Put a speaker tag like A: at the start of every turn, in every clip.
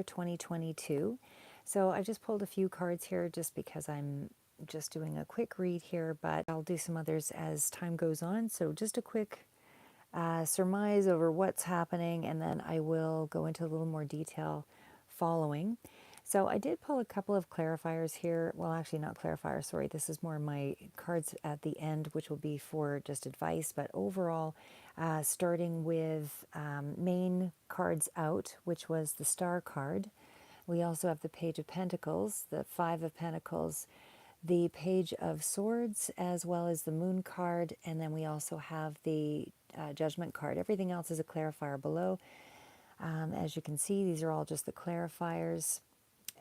A: 2022. So I've just pulled a few cards here just because I'm just doing a quick read here, but I'll do some others as time goes on. So just a quick surmise over what's happening, and then I will go into a little more detail following. So I did pull a couple of clarifiers here. Well, actually not clarifiers, sorry. This is more my cards at the end, which will be for just advice. But overall, starting with main cards out, which was the Star card. We also have the Page of Pentacles, the Five of Pentacles, the Page of Swords, as well as the Moon card, and then we also have the Judgment card. Everything else is a clarifier below. As you can see, these are all just the clarifiers,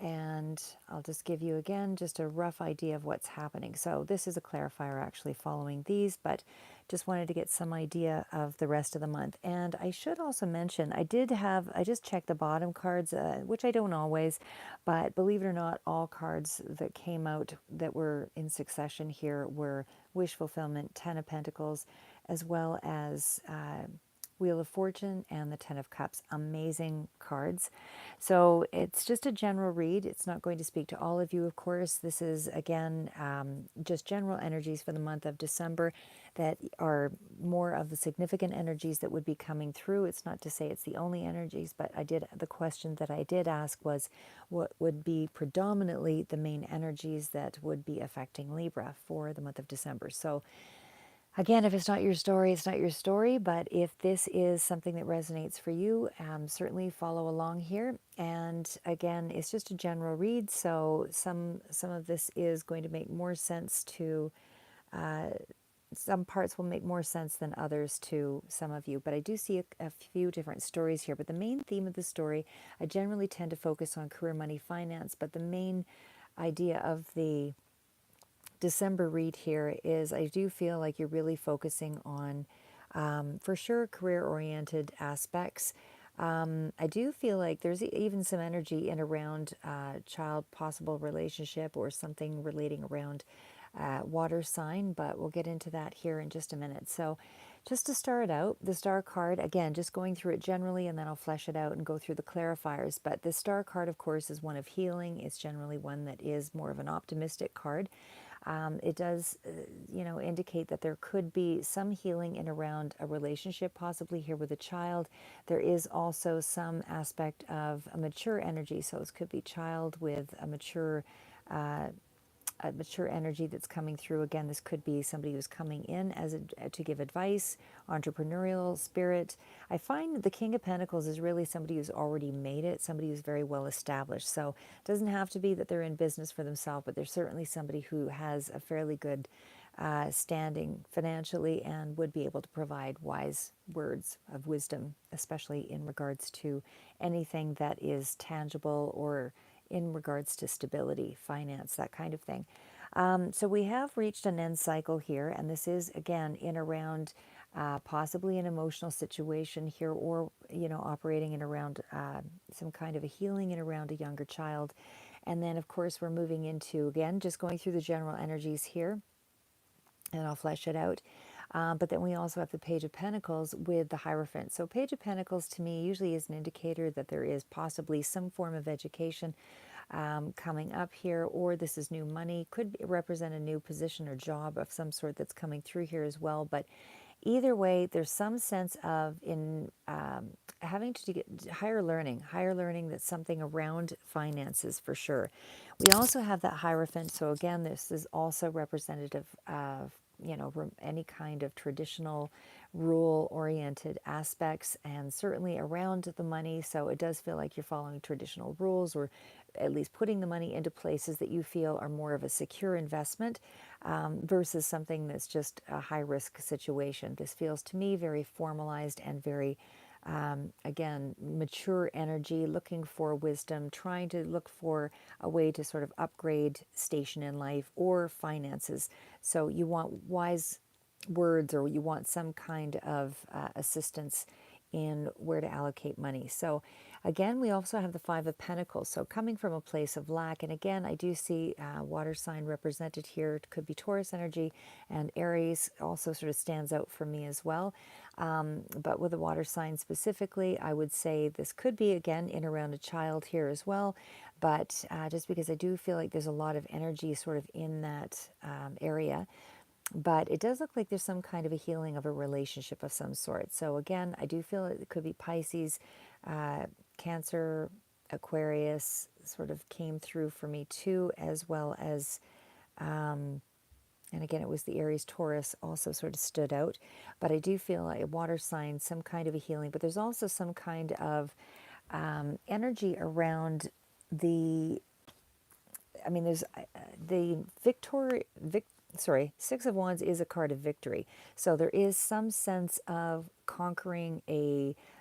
A: and I'll just give you again just a rough idea of what's happening. So this is a clarifier actually following these, but just wanted to get some idea of the rest of the month. And I should also mention, I just checked the bottom cards, which I don't always, but believe it or not, all cards that came out that were in succession here were Wish Fulfillment, Ten of Pentacles, as well as Wheel of Fortune and the Ten of Cups. Amazing cards. So it's just a general read. It's not going to speak to all of you, of course. This is, again, just general energies for the month of December that are more of the significant energies that would be coming through. It's not to say it's the only energies, but the question that I did ask was what would be predominantly the main energies that would be affecting Libra for the month of December. So again, if it's not your story, it's not your story. But if this is something that resonates for you, certainly follow along here. And again, it's just a general read, so some of this is going to make more sense to. Some parts will make more sense than others to some of you, but I do see a few different stories here. But the main theme of the story, I generally tend to focus on career, money, finance, but the main idea of the December read here is I do feel like you're really focusing on, for sure, career-oriented aspects. I do feel like there's even some energy in around child possible relationship or something relating around water sign, but we'll get into that here in just a minute. So just to start out, the Star card, again, just going through it generally, and then I'll flesh it out and go through the clarifiers. But the Star card, of course, is one of healing. It's generally one that is more of an optimistic card. It does, indicate that there could be some healing in around a relationship, possibly here with a child. There is also some aspect of a mature energy. So this could be child with a mature energy that's coming through. Again, this could be somebody who's coming in to give advice, entrepreneurial spirit. I find the King of Pentacles is really somebody who's already made it, somebody who's very well established. So it doesn't have to be that they're in business for themselves, but they're certainly somebody who has a fairly good standing financially and would be able to provide wise words of wisdom, especially in regards to anything that is tangible or in regards to stability, finance, that kind of thing. So we have reached an end cycle here, and this is, again, in around possibly an emotional situation here, or, operating in around some kind of a healing in around a younger child. And then, of course, we're moving into, again, just going through the general energies here, and I'll flesh it out. But then we also have the Page of Pentacles with the Hierophant. So Page of Pentacles to me usually is an indicator that there is possibly some form of education coming up here, or this is new money. Could represent a new position or job of some sort that's coming through here as well. But either way, there's some sense of having to get higher learning that's something around finances for sure. We also have that Hierophant. So again, this is also representative of any kind of traditional rule-oriented aspects, and certainly around the money. So it does feel like you're following traditional rules, or at least putting the money into places that you feel are more of a secure investment versus something that's just a high-risk situation. This feels to me very formalized and very again, mature energy, looking for wisdom, trying to look for a way to sort of upgrade station in life or finances. So you want wise words, or you want some kind of assistance in where to allocate money. So Again, we also have the Five of Pentacles, so coming from a place of lack. And again, I do see water sign represented here. It could be Taurus energy, and Aries also sort of stands out for me as well. But with a water sign specifically, I would say this could be, again, in around a child here as well. But just because I do feel like there's a lot of energy sort of in that area. But it does look like there's some kind of a healing of a relationship of some sort. So again, I do feel it could be Pisces, uh, Cancer, Aquarius sort of came through for me too, as well as, and again, it was the Aries Taurus also sort of stood out. But I do feel like a water sign, some kind of a healing. But there's also some kind of energy around the, I mean, there's the Six of Wands is a card of victory. So there is some sense of conquering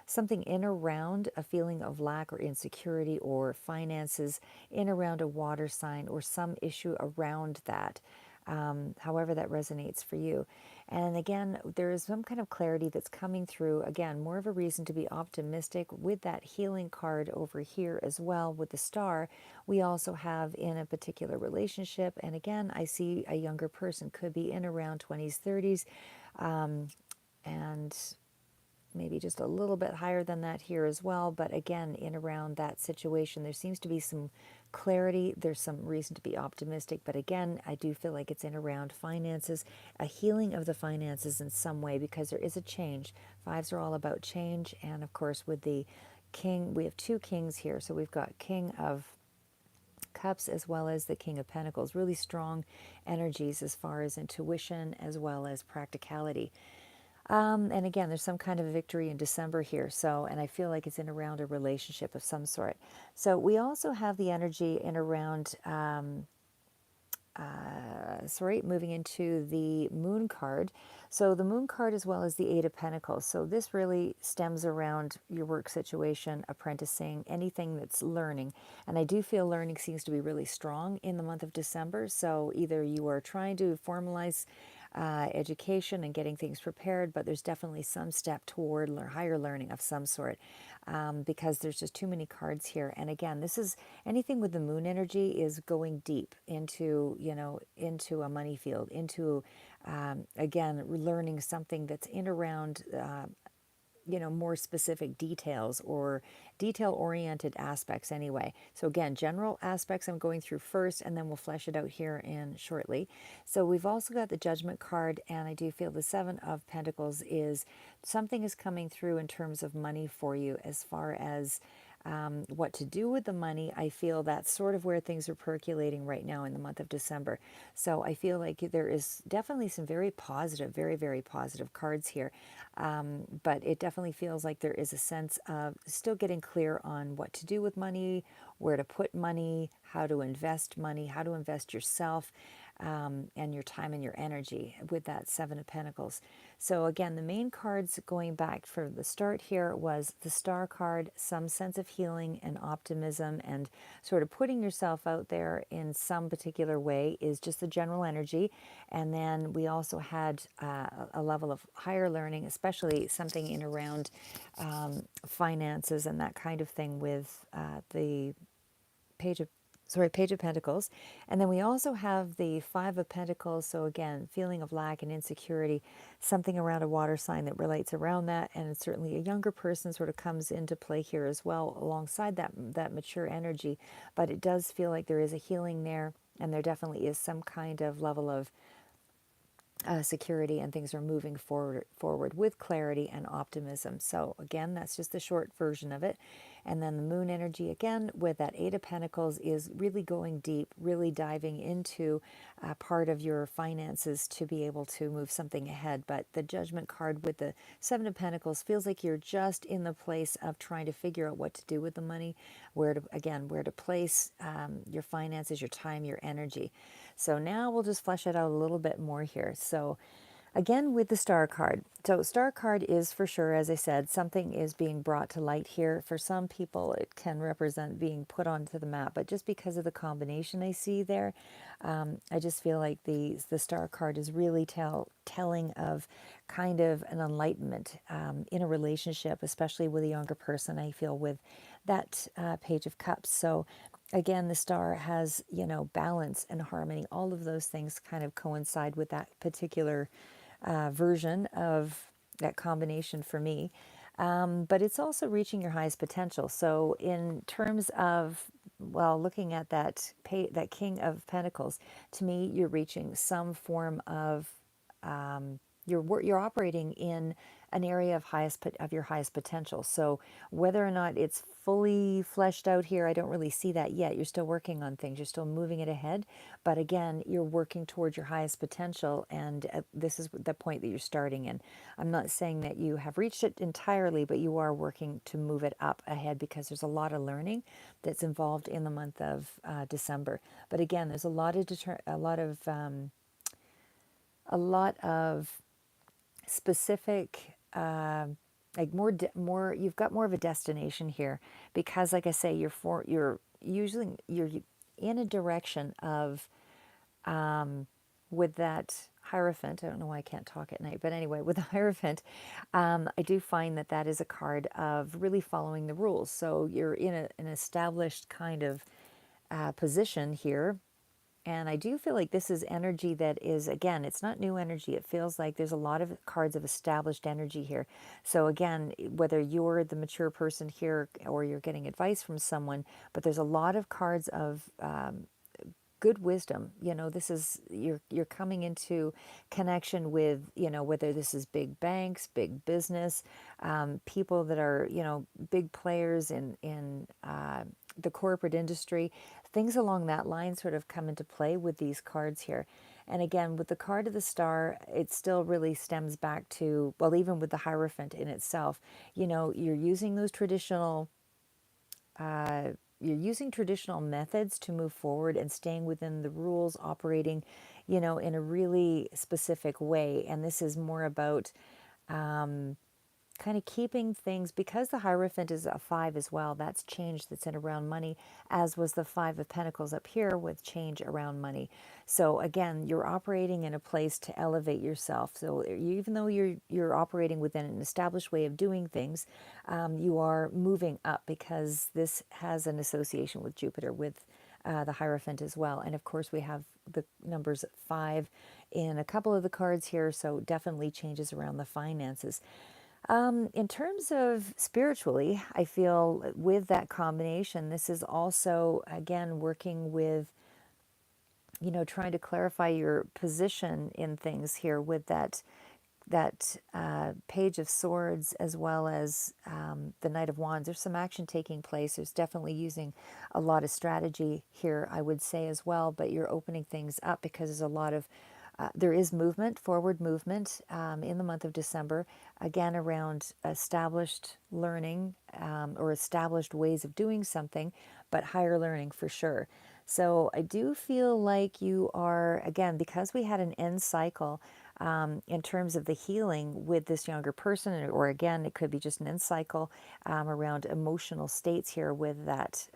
A: something in around a feeling of lack or insecurity or finances in around a water sign or some issue around that. However that resonates for you. And again, there is some kind of clarity that's coming through. Again, more of a reason to be optimistic with that healing card over here as well with the star. We also have in a particular relationship. And again, I see a younger person, could be in around 20s, 30s, and maybe just a little bit higher than that here as well. But again, in around that situation, there seems to be some clarity. There's some reason to be optimistic. But again, I do feel like it's in around finances, a healing of the finances in some way, because there is a change. Fives are all about change. And of course, with the king, we have two kings here. So we've got King of Cups as well as the King of Pentacles. Really strong energies as far as intuition as well as practicality. And again, there's some kind of a victory in December here. So, and I feel like it's in around a relationship of some sort. So we also have the energy in around, moving into the Moon card. So the Moon card as well as the Eight of Pentacles. So this really stems around your work situation, apprenticing, anything that's learning. And I do feel learning seems to be really strong in the month of December. So either you are trying to formalize education and getting things prepared, but there's definitely some step toward higher learning of some sort, because there's just too many cards here. And again, this is anything with the moon energy is going deep into, into a money field, into, again, learning something that's in around more specific details or detail-oriented aspects anyway. So again, general aspects I'm going through first, and then we'll flesh it out here in shortly. So we've also got the Judgment card, and I do feel the Seven of Pentacles is something is coming through in terms of money for you as far as what to do with the money. I feel that's sort of where things are percolating right now in the month of December. So I feel like there is definitely some very positive, very, very positive cards here. But it definitely feels like there is a sense of still getting clear on what to do with money, where to put money, how to invest money, how to invest yourself, and your time and your energy with that Seven of Pentacles. So again, the main cards going back for the start here was the Star card, some sense of healing and optimism and sort of putting yourself out there in some particular way is just the general energy. And then we also had a level of higher learning, especially something in around finances and that kind of thing with the Page of Pentacles. And then we also have the Five of Pentacles. So again, feeling of lack and insecurity, something around a water sign that relates around that. And certainly a younger person sort of comes into play here as well, alongside that mature energy. But it does feel like there is a healing there. And there definitely is some kind of level of security, and things are moving forward with clarity and optimism. So again, that's just the short version of it. And then the moon energy again with that Eight of Pentacles is really going deep, really diving into part of your finances to be able to move something ahead. But the Judgment card with the Seven of Pentacles feels like you're just in the place of trying to figure out what to do with the money, where to place your finances, your time, your energy. So now we'll just flesh it out a little bit more here. So Again, with the star card. So, star card is for sure, as I said, something is being brought to light here. For some people, it can represent being put onto the map, but just because of the combination I see there, I just feel like the star card is really telling of kind of an enlightenment in a relationship, especially with a younger person. I feel with that Page of Cups. So, again, the star has, balance and harmony. All of those things kind of coincide with that particular version of that combination for me. But it's also reaching your highest potential. So, in terms of, well, looking at that King of Pentacles, to me, you're reaching some form of you're operating in an area of your highest potential. So whether or not it's fully fleshed out here, I don't really see that yet. You're still working on things. You're still moving it ahead. But again, you're working towards your highest potential, and this is the point that you're starting in. I'm not saying that you have reached it entirely, but you are working to move it up ahead because there's a lot of learning that's involved in the month of December. But again, there's a lot of specific like more you've got more of a destination here because like I say you're usually you're in a direction of with that Hierophant. I don't know why I can't talk at night, but anyway, with the Hierophant, I do find that that is a card of really following the rules. So you're in an established kind of position here, and I do feel like this is energy that is, again, it's not new energy. It feels like there's a lot of cards of established energy here. So, again, whether you're the mature person here or you're getting advice from someone, but there's a lot of cards of good wisdom. This is you're coming into connection with, whether this is big banks, big business, people that are, big players in the corporate industry. Things along that line sort of come into play with these cards here. And again, with the card of the star, it still really stems back to, well, even with the Hierophant in itself, you're using those uh, you're using traditional methods to move forward and staying within the rules, operating, in a really specific way. And this is more about kind of keeping things, because the Hierophant is a 5 as well. That's change that's in around money, as was the 5 of Pentacles up here with change around money. So again, you're operating in a place to elevate yourself. So even though you're operating within an established way of doing things, you are moving up because this has an association with Jupiter, with the Hierophant as well. And of course, we have the numbers 5 in a couple of the cards here, so definitely changes around the finances. In terms of spiritually, I feel with that combination, this is also, again, working with, trying to clarify your position in things here with that Page of Swords, as well as the Knight of Wands. There's some action taking place. There's definitely using a lot of strategy here, I would say, as well, but you're opening things up because there's a lot of there is movement, forward movement in the month of December, again around established learning or established ways of doing something, but higher learning for sure. So I do feel like you are, again, because we had an end cycle in terms of the healing with this younger person, or again, it could be just an end cycle around emotional states here with that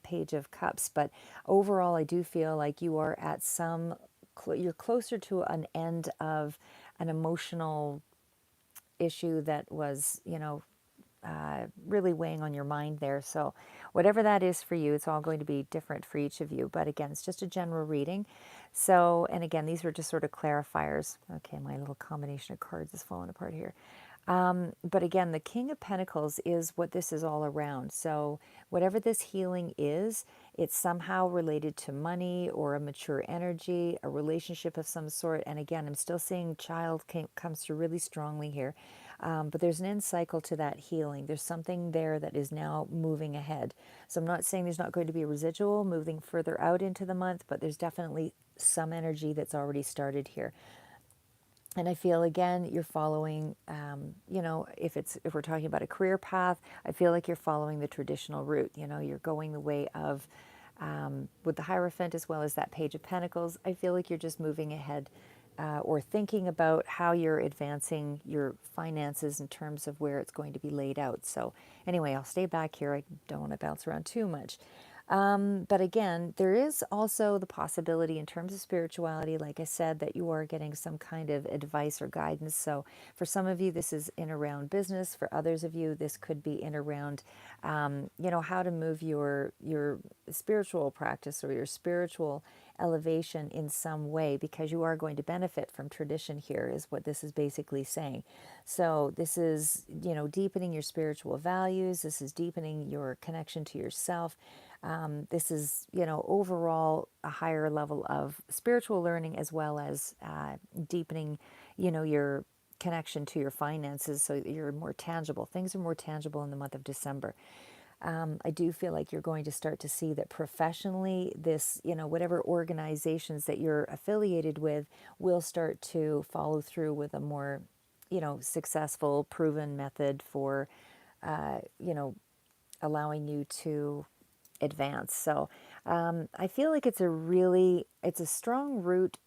A: Page of Cups. But overall, I do feel like you are at you're closer to an end of an emotional issue that was, really weighing on your mind there. So, whatever that is for you, it's all going to be different for each of you. But again, it's just a general reading. So, and again, these were just sort of clarifiers. Okay, my little combination of cards is falling apart here. But again, the King of Pentacles is what this is all around. So, whatever this healing is, it's somehow related to money or a mature energy, a relationship of some sort. And again, I'm still seeing comes through really strongly here. But there's an end cycle to that healing. There's something there that is now moving ahead. So, I'm not saying there's not going to be a residual moving further out into the month, but there's definitely some energy that's already started here. And I feel, again, you're following, if we're talking about a career path, I feel like you're following the traditional route. You're going the way of, with the Hierophant as well as that Page of Pentacles. I feel like you're just moving ahead or thinking about how you're advancing your finances in terms of where it's going to be laid out. So anyway, I'll stay back here. I don't want to bounce around too much. But again, there is also the possibility in terms of spirituality, like I said, that you are getting some kind of advice or guidance. So for some of you, this is in around business. For others of you, this could be in around, how to move your spiritual practice or your spiritual elevation in some way, because you are going to benefit from tradition here, is what this is basically saying. So this is, deepening your spiritual values. This is deepening your connection to yourself. This is, overall a higher level of spiritual learning, as well as deepening, your connection to your finances, so that you're more tangible. Things are more tangible in the month of December. I do feel like you're going to start to see that professionally, this, whatever organizations that you're affiliated with will start to follow through with a more, successful, proven method for, allowing you to advance. So I feel like it's a strong root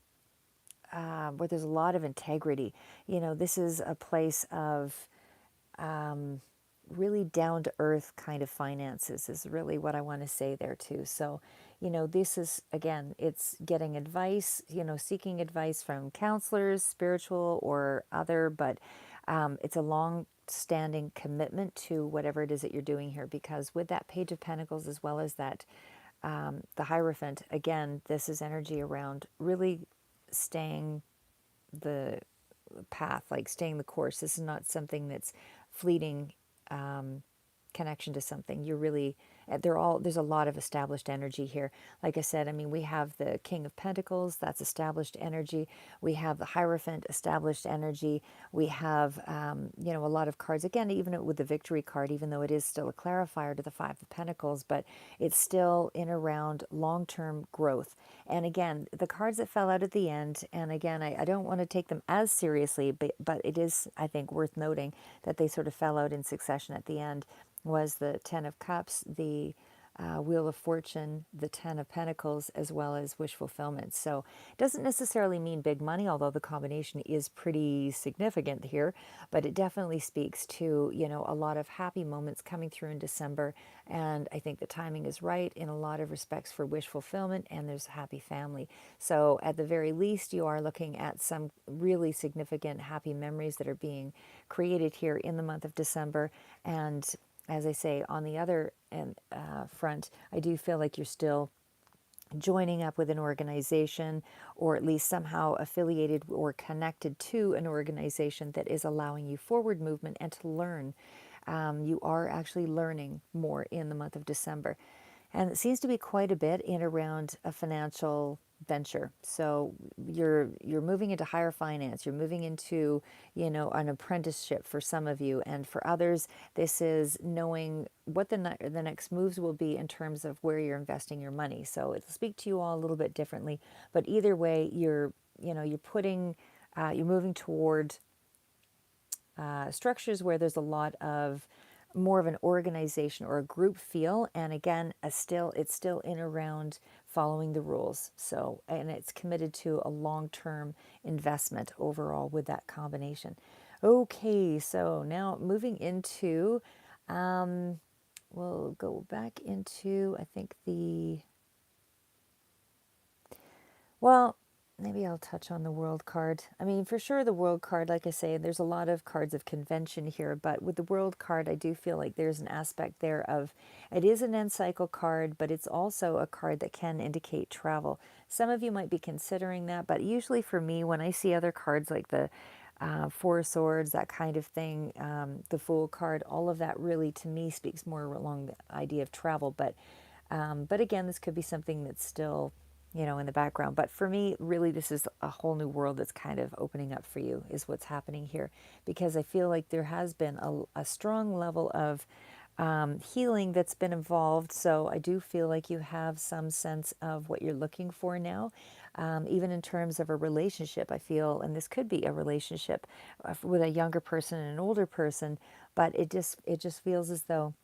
A: where there's a lot of integrity. This is a place of really down to earth kind of finances, is really what I want to say there too. So, this is, again, it's getting advice, seeking advice from counselors, spiritual or other, but it's a long standing commitment to whatever it is that you're doing here, because with that Page of Pentacles, as well as that the Hierophant, again, this is energy around really staying the path, like staying the course. This is not something that's fleeting connection to something. You're really, there's a lot of established energy here. Like I said, I mean, we have the King of Pentacles, that's established energy. We have the Hierophant, established energy. We have, a lot of cards, again, even with the Victory card, even though it is still a clarifier to the Five of Pentacles, but it's still in around long-term growth. And again, the cards that fell out at the end, and again, I don't want to take them as seriously, but it is, I think, worth noting that they sort of fell out in succession at the end, was the Ten of Cups, the Wheel of Fortune, the Ten of Pentacles, as well as wish fulfillment. So it doesn't necessarily mean big money, although the combination is pretty significant here, but it definitely speaks to, a lot of happy moments coming through in December. And I think the timing is right in a lot of respects for wish fulfillment, and there's a happy family. So at the very least, you are looking at some really significant happy memories that are being created here in the month of December. And as I say, on the other front, I do feel like you're still joining up with an organization, or at least somehow affiliated or connected to an organization that is allowing you forward movement and to learn. You are actually learning more in the month of December. And it seems to be quite a bit in around a financial venture. So you're moving into higher finance. You're moving into, an apprenticeship for some of you, and for others, this is knowing what the next moves will be in terms of where you're investing your money. So it'll speak to you all a little bit differently, but either way, you're moving toward structures where there's a lot of more of an organization or a group feel, and again, it's still in around following the rules. So, and it's committed to a long-term investment overall with that combination. Okay, so now moving into, we'll go back into, I think well, maybe I'll touch on the World card. I mean, for sure, the World card, like I say, there's a lot of cards of convention here, but with the World card, I do feel like there's an aspect there of, it is an end cycle card, but it's also a card that can indicate travel. Some of you might be considering that, but usually for me, when I see other cards like the Four of Swords, that kind of thing, the Fool card, all of that really, to me, speaks more along the idea of travel. But again, this could be something that's still, in the background. But for me, really, this is a whole new world that's kind of opening up for you, is what's happening here. Because I feel like there has been a strong level of healing that's been involved. So I do feel like you have some sense of what you're looking for now. Even in terms of a relationship, I feel, and this could be a relationship with a younger person and an older person, but it just feels as though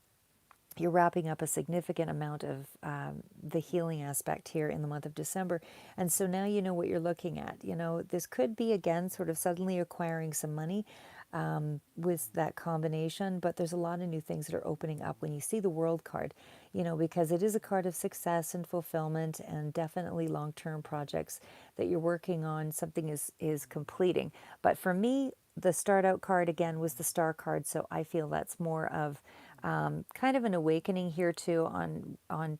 A: you're wrapping up a significant amount of the healing aspect here in the month of December. And so now you know what you're looking at. You know, this could be, again, sort of suddenly acquiring some money with that combination, but there's a lot of new things that are opening up when you see the World card, you know, because it is a card of success and fulfillment and definitely long-term projects that you're working on. Something is completing. But for me, the start out card again was the star card, so I feel that's more of kind of an awakening here too on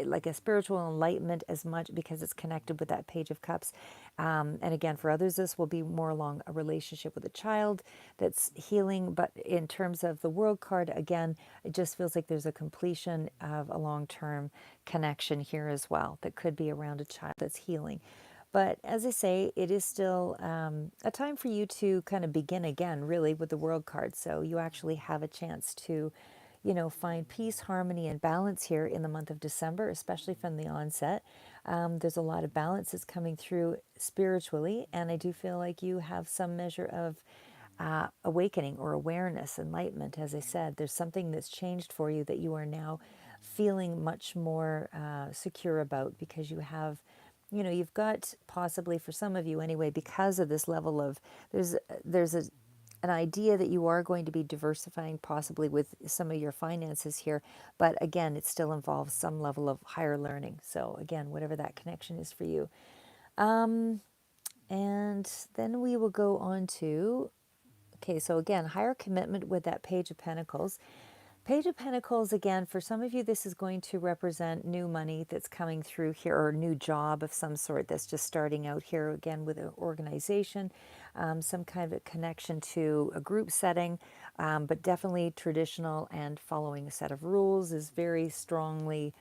A: like a spiritual enlightenment as much because it's connected with that Page of Cups. And again, for others, this will be more along a relationship with a child that's healing. But in terms of the World card, again, it just feels like there's a completion of a long-term connection here as well that could be around a child that's healing. But as I say, it is still a time for you to kind of begin again, really, with the World card. So you actually have a chance to, you know, find peace, harmony, and balance here in the month of December, especially from the onset. There's a lot of balance that's coming through spiritually, and I do feel like you have some measure of awakening or awareness, enlightenment. As I said, there's something that's changed for you that you are now feeling much more secure about because you have, you know, you've got possibly for some of you anyway, because of this level of there's an idea that you are going to be diversifying possibly with some of your finances here, but again, it still involves some level of higher learning. So again, whatever that connection is for you. And then we will go on to, okay, so again, higher commitment with that Page of Pentacles. Page of Pentacles, again, for some of you, this is going to represent new money that's coming through here, or a new job of some sort that's just starting out here, again, with an organization, some kind of a connection to a group setting, but definitely traditional and following a set of rules is very strongly